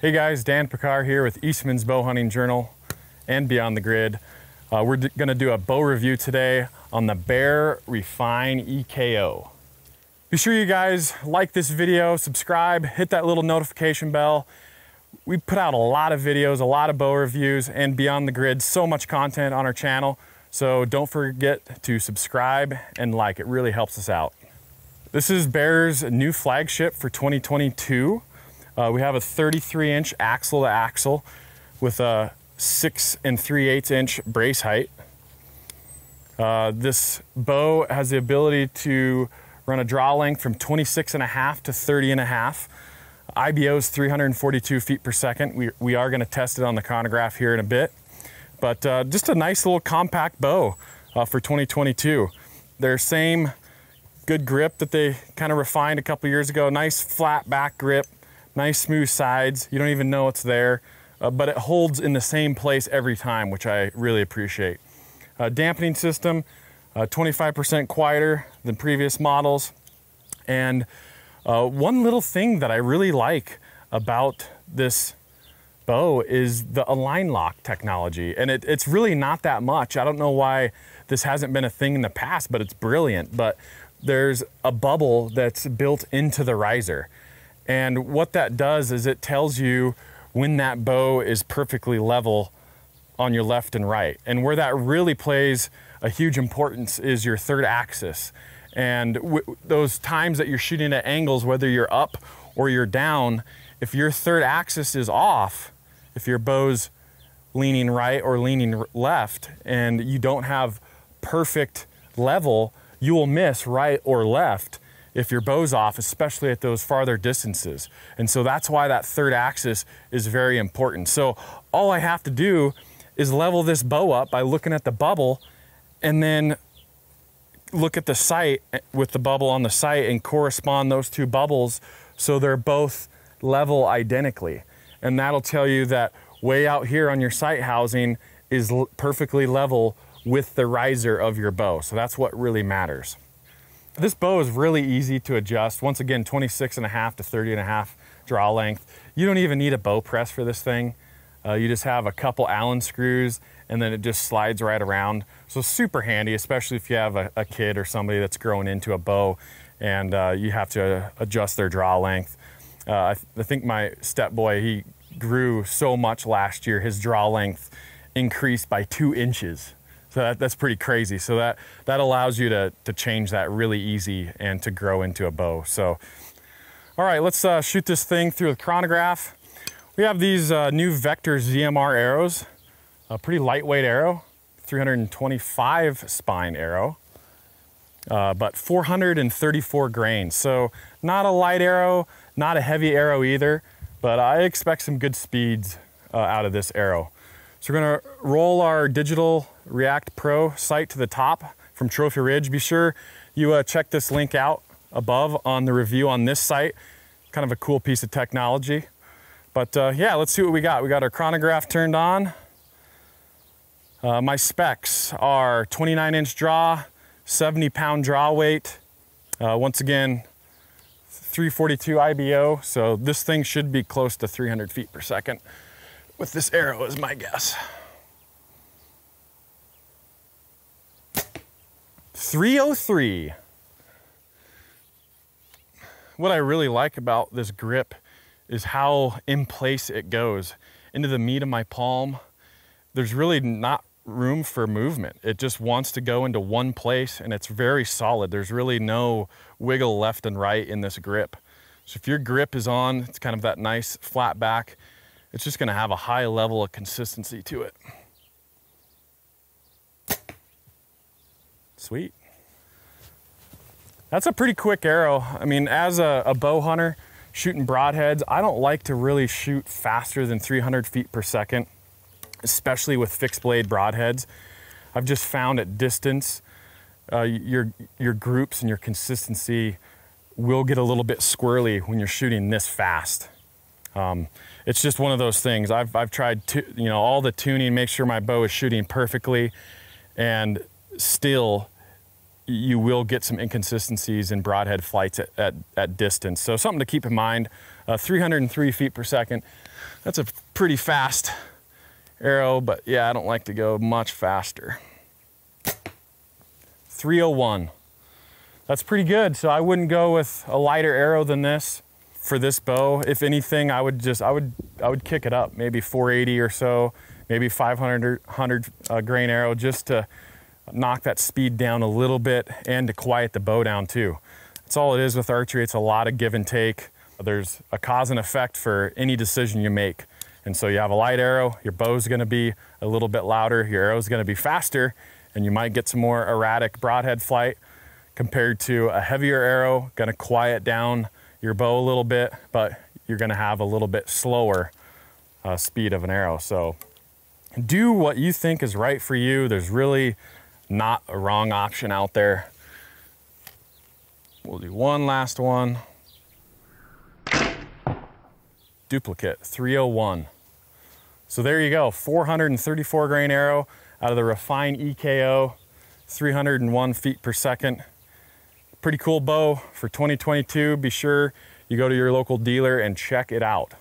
Hey guys, Dan Pickar here with Eastmans Bow Hunting Journal and Beyond the Grid. We're going to do a bow review today on the Bear Refine EKO. Be sure you guys like this video, subscribe, hit that little notification bell. We put out a lot of videos, a lot of bow reviews, and Beyond the Grid, so much content on our channel. So don't forget to subscribe and like, it really helps us out. This is Bear's new flagship for 2022. We have a 33-inch axle to axle with a 6 3/8 inch brace height. This bow has the ability to run a draw length from 26.5 to 30.5. IBO is 342 feet per second. We are going to test it on the chronograph here in a bit. But just a nice little compact bow for 2022. Their same good grip that they kind of refined a couple years ago. Nice flat back grip. Nice smooth sides. You don't even know it's there, but it holds in the same place every time, which I really appreciate. Dampening system, 25% quieter than previous models. And one little thing that I really like about this bow is the Align Lok technology. And it's really not that much. I don't know why this hasn't been a thing in the past, but it's brilliant. But there's a bubble that's built into the riser. And what that does is it tells you when that bow is perfectly level on your left and right. And where that really plays a huge importance is your third axis. And those times that you're shooting at angles, whether you're up or you're down, if your third axis is off, if your bow's leaning right or leaning left, and you don't have perfect level, you will miss right or left if your bow's off, especially at those farther distances. And so that's why that third axis is very important. So all I have to do is level this bow up by looking at the bubble and then look at the sight with the bubble on the sight and correspond those two bubbles so they're both level identically. And that'll tell you that way out here on your sight housing is perfectly level with the riser of your bow. So that's what really matters. This bow is really easy to adjust. Once again, 26.5 to 30.5 draw length. You don't even need a bow press for this thing. You just have a couple Allen screws and then it just slides right around. So super handy, especially if you have a kid or somebody that's growing into a bow and you have to adjust their draw length. I think my step boy, he grew so much last year, his draw length increased by 2 inches. So that's pretty crazy. So that allows you to change that really easy and to grow into a bow. So, all right, let's shoot this thing through a chronograph. We have these new Vector ZMR arrows, a pretty lightweight arrow, 325 spine arrow, but 434 grains. So not a light arrow, not a heavy arrow either, but I expect some good speeds out of this arrow. So we're gonna roll our digital React Pro sight to the top from Trophy Ridge. Be sure you check this link out above on the review on this sight. Kind of a cool piece of technology. But yeah, let's see what we got. We got our chronograph turned on. My specs are 29-inch draw, 70-pound draw weight. Once again, 342 IBO, so this thing should be close to 300 feet per second with this arrow is my guess. 303. What I really like about this grip is how in place it goes into the meat of my palm. There's really not room for movement. It just wants to go into one place and it's very solid. There's really no wiggle left and right in this grip. So if your grip is on, it's kind of that nice flat back, it's just gonna have a high level of consistency to it. Sweet. That's a pretty quick arrow. I mean, as a bow hunter shooting broadheads, I don't like to really shoot faster than 300 feet per second, especially with fixed blade broadheads. I've just found at distance, your groups and your consistency will get a little bit squirrely when you're shooting this fast. It's just one of those things. I've tried all the tuning, make sure my bow is shooting perfectly, and still you will get some inconsistencies in broadhead flights at distance. So something to keep in mind. 303 feet per second. That's a pretty fast arrow, but yeah, I don't like to go much faster. 301. That's pretty good. So I wouldn't go with a lighter arrow than this for this bow. If anything, I would kick it up, maybe 480 or so, maybe 500 grain arrow, just to knock that speed down a little bit and to quiet the bow down too. That's all it is with archery. It's a lot of give and take. There's a cause and effect for any decision you make. And so you have a light arrow, your bow's gonna be a little bit louder, your arrow's gonna be faster, and you might get some more erratic broadhead flight compared to a heavier arrow, gonna quiet down your bow a little bit, but you're gonna have a little bit slower speed of an arrow. So do what you think is right for you. There's really not a wrong option out there. We'll do one last one. Duplicate, 301. So there you go, 434 grain arrow out of the Refine EKO, 301 feet per second. Pretty cool bow for 2022. Be sure you go to your local dealer and check it out.